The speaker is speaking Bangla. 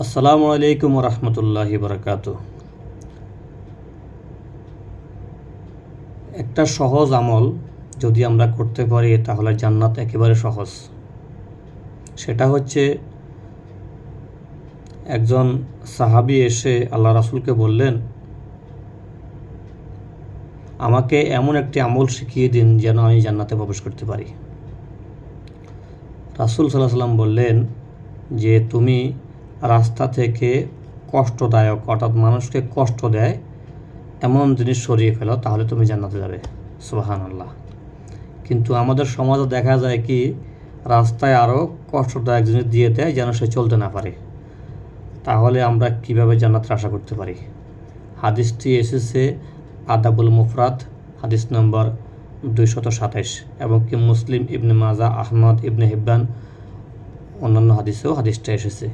আসসালামু আলাইকুম রহমতুল্লাহি বরকাত। একটা সহজ আমল যদি আমরা করতে পারি তাহলে জান্নাত একেবারে সহজ। সেটা হচ্ছে, একজন সাহাবী এসে আল্লাহ রাসূলকে বললেন, আমাকে এমন একটি আমল শিখিয়ে দিন যেন আমি জান্নাতে প্রবেশ করতে পারি। রাসূল সাল্লাল্লাহু আলাইহি ওয়াসাল্লাম বললেন যে, তুমি রাস্তা থেকে কষ্টদায়ক অর্থাৎ মানুষকে কষ্ট দেয় এমন জিনিস সরিয়ে ফেলো, তাহলে তুমি জান্নাতে যাবে। সুবহানাল্লাহ। কিন্তু আমাদের সমাজে দেখা যায় কি, রাস্তায় আরও কষ্টদায়ক জিনিস দিয়ে দেয় যেন সে চলতে না পারে। তাহলে আমরা কিভাবে জান্নাতের আশা করতে পারি? হাদিসটি এসেছে আদাবুল মুফরাদ হাদিস নম্বর 227 এবং কি মুসলিম, ইবনে মাজাহ, আহমদ, ইবনে হিব্বান অন্যান্য হাদিসেও হাদিসটা এসেছে।